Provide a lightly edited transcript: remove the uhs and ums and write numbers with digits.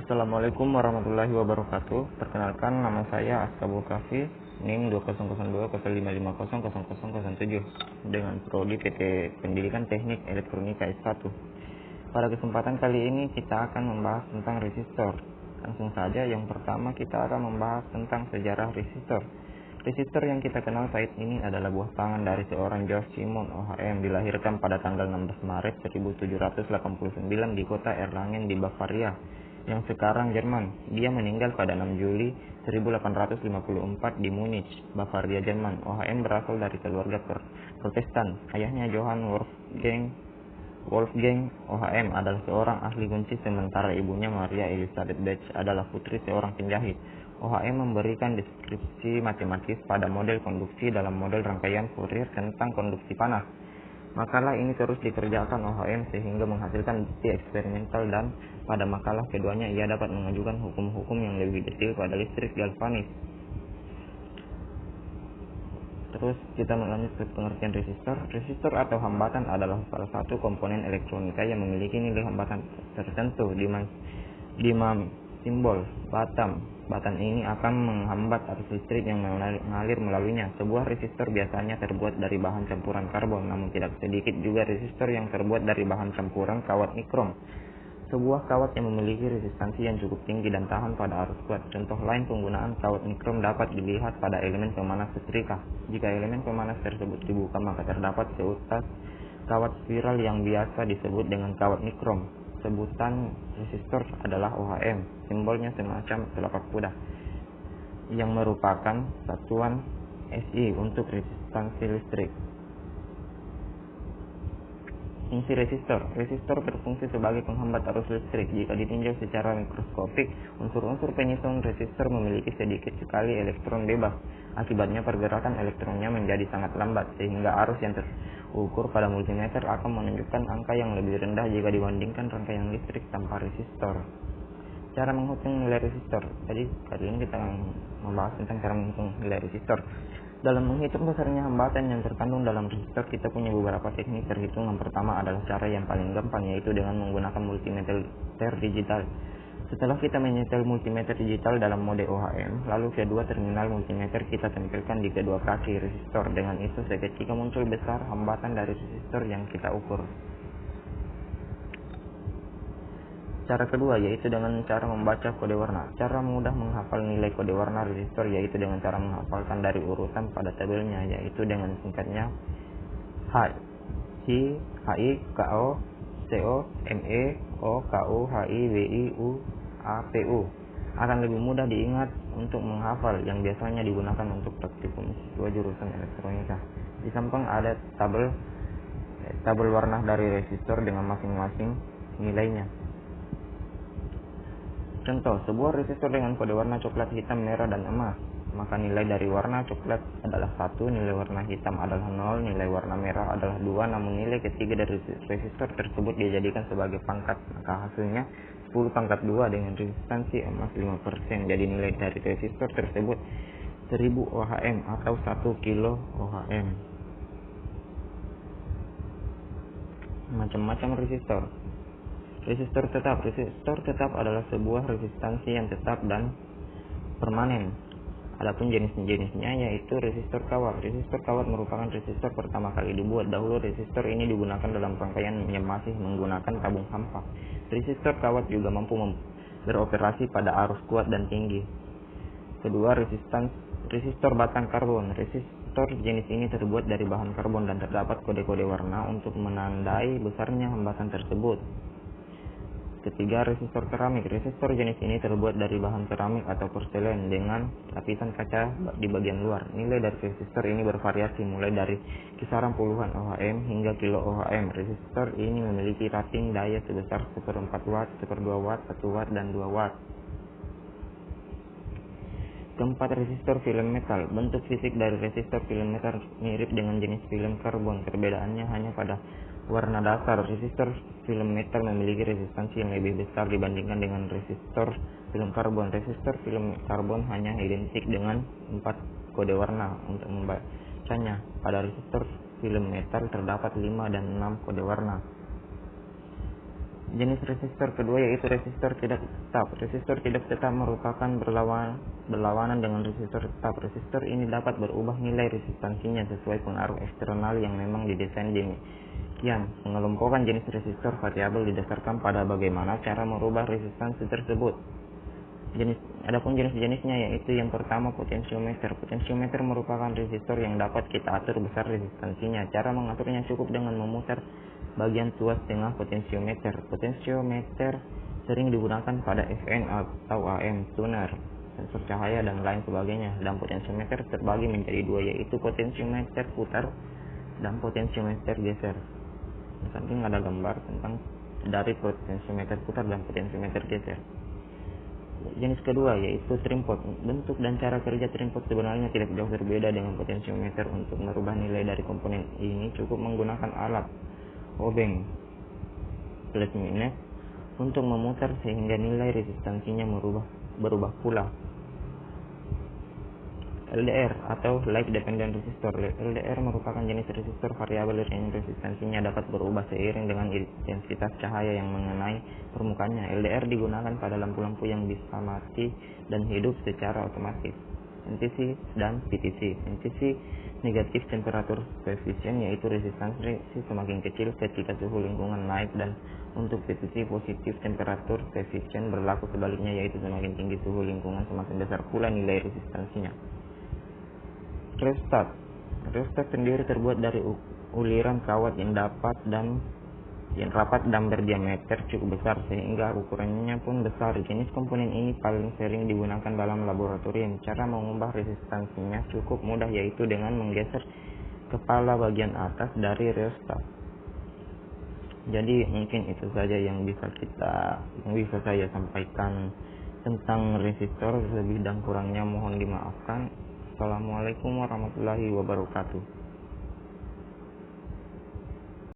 Assalamualaikum warahmatullahi wabarakatuh. Perkenalkan, nama saya Askabul Kafi, NIM 200205500007 dengan prodi PT Pendidikan Teknik Elektronika S1. Pada kesempatan kali ini kita akan membahas tentang resistor. Langsung saja, yang pertama kita akan membahas tentang sejarah resistor. Resistor yang kita kenal saat ini adalah buah tangan dari seorang George Simon OHM, dilahirkan pada tanggal 16 Maret 1789 di kota Erlangen di Bavaria, yang sekarang Jerman. Dia meninggal pada 6 Juli 1854 di Munich, Bavaria, Jerman. OHM berasal dari keluarga Protestan. Ayahnya Johann Wolfgang OHM adalah seorang ahli kunci, sementara ibunya Maria Elisabeth Bach adalah putri seorang penjahit. OHM memberikan deskripsi matematis pada model konduksi dalam model rangkaian Fourier tentang konduksi panas. Makalah ini terus dikerjakan OHM sehingga menghasilkan bukti eksperimental, dan pada makalah keduanya ia dapat mengajukan hukum-hukum yang lebih detail pada listrik galvanis. Terus kita melanjut ke pengertian resistor. Resistor atau hambatan adalah salah satu komponen elektronika yang memiliki nilai hambatan tertentu di simbol batam. Batan ini akan menghambat arus listrik yang mengalir melaluinya. Sebuah resistor biasanya terbuat dari bahan campuran karbon, namun tidak sedikit juga resistor yang terbuat dari bahan campuran kawat nikrom. Sebuah kawat yang memiliki resistansi yang cukup tinggi dan tahan pada arus kuat. Contoh lain penggunaan kawat nikrom dapat dilihat pada elemen pemanas setrika. Jika elemen pemanas tersebut dibuka, maka terdapat seutas kawat spiral yang biasa disebut dengan kawat nikrom. Sebutan resistor adalah OHM, simbolnya semacam telapak kuda, yang merupakan satuan SI untuk resistansi listrik. Fungsi resistor. Resistor berfungsi sebagai penghambat arus listrik. Jika ditinjau secara mikroskopik, unsur-unsur penyusun resistor memiliki sedikit sekali elektron bebas. Akibatnya pergerakan elektronnya menjadi sangat lambat, sehingga arus yang terukur pada multimeter akan menunjukkan angka yang lebih rendah jika dibandingkan rangkaian listrik tanpa resistor. Cara menghitung nilai resistor. Jadi kali ini kita membahas tentang cara menghitung nilai resistor. Dalam menghitung besarnya hambatan yang terkandung dalam resistor, kita punya beberapa teknik perhitungan. Pertama adalah cara yang paling gampang, yaitu dengan menggunakan multimeter digital. Setelah kita menyetel multimeter digital dalam mode OHM, lalu kedua terminal multimeter kita tempelkan di kedua kaki resistor. Dengan itu seketika muncul besar hambatan dari resistor yang kita ukur. Cara kedua yaitu dengan cara membaca kode warna. Cara mudah menghafal nilai kode warna resistor yaitu dengan cara menghafalkan dari urutan pada tabelnya, yaitu dengan singkatnya HI, KO, CO, ME, O, KU, HI, WI, U, APU. Akan lebih mudah diingat untuk menghafal, yang biasanya digunakan untuk praktikum siswa jurusan elektronika. Di samping ada tabel warna dari resistor dengan masing-masing nilainya. Contoh, sebuah resistor dengan kode warna coklat, hitam, merah, dan emas. Maka nilai dari warna coklat adalah 1, nilai warna hitam adalah 0, nilai warna merah adalah 2, namun nilai ketiga dari resistor tersebut dijadikan sebagai pangkat. Maka hasilnya 10 pangkat 2 dengan resistansi emas 5%. Jadi nilai dari resistor tersebut 1000 OHM atau 1 kilo OHM. Macam-macam resistor. Resistor tetap. Resistor tetap adalah sebuah resistansi yang tetap dan permanen. Adapun jenis-jenisnya yaitu resistor kawat. Resistor kawat merupakan resistor pertama kali dibuat. Dahulu resistor ini digunakan dalam rangkaian yang masih menggunakan tabung hampa. Resistor kawat juga mampu beroperasi pada arus kuat dan tinggi. Kedua, resistor batang karbon. Resistor jenis ini terbuat dari bahan karbon dan terdapat kode-kode warna untuk menandai besarnya hambatan tersebut. Ketiga, resistor keramik. Resistor jenis ini terbuat dari bahan keramik atau porselen dengan lapisan kaca di bagian luar. Nilai dari resistor ini bervariasi mulai dari kisaran puluhan OHM hingga kilo OHM. Resistor ini memiliki rating daya sebesar 1/4 watt, 1/2 watt, 1 watt, dan 2 watt. Keempat, resistor film metal. Bentuk fisik dari resistor film metal mirip dengan jenis film karbon. Perbedaannya hanya pada warna dasar. Resistor film metal memiliki resistansi yang lebih besar dibandingkan dengan resistor film karbon. Resistor film karbon hanya identik dengan 4 kode warna untuk membacanya. Pada resistor film metal terdapat 5 dan 6 kode warna. Jenis resistor kedua yaitu resistor tidak tetap. Resistor tidak tetap merupakan berlawanan dengan resistor tetap. Resistor ini dapat berubah nilai resistansinya sesuai pengaruh eksternal yang memang didesain demikian. Mengelompokkan jenis resistor variabel didasarkan pada bagaimana cara merubah resistansi tersebut. Adapun jenis-jenisnya yaitu yang pertama potensiometer. Potensiometer merupakan resistor yang dapat kita atur besar resistansinya. Cara mengaturnya cukup dengan memutar bagian tuas tengah potensiometer. Potensiometer sering digunakan pada FN atau AM, tuner, sensor cahaya dan lain sebagainya. Dan potensiometer terbagi menjadi dua yaitu potensiometer putar dan potensiometer geser. Di samping ada gambar tentang dari potensiometer putar dan potensiometer geser. Jenis kedua yaitu trim pot. Bentuk dan cara kerja trim pot sebenarnya tidak jauh berbeda dengan potensiometer. Untuk merubah nilai dari komponen ini cukup menggunakan alat obeng plus minus untuk memutar sehingga nilai resistansinya berubah pula. LDR atau Light Dependent Resistor. LDR merupakan jenis resistor variabel yang resistansinya dapat berubah seiring dengan intensitas cahaya yang mengenai permukaannya. LDR digunakan pada lampu-lampu yang bisa mati dan hidup secara otomatis. NTC dan PTC. NTC negatif temperatur coefficient yaitu resistansi semakin kecil ketika suhu lingkungan naik, dan untuk PTC positif temperatur coefficient berlaku sebaliknya yaitu semakin tinggi suhu lingkungan semakin besar pula nilai resistansinya. Rheostat. Rheostat sendiri terbuat dari uliran kawat yang rapat dan berdiameter cukup besar sehingga ukurannya pun besar. Jenis komponen ini paling sering digunakan dalam laboratorium. Cara mengubah resistansinya cukup mudah yaitu dengan menggeser kepala bagian atas dari rheostat. Jadi mungkin itu saja yang bisa saya sampaikan tentang resistor. Lebih dan kurangnya mohon dimaafkan. Assalamualaikum warahmatullahi wabarakatuh.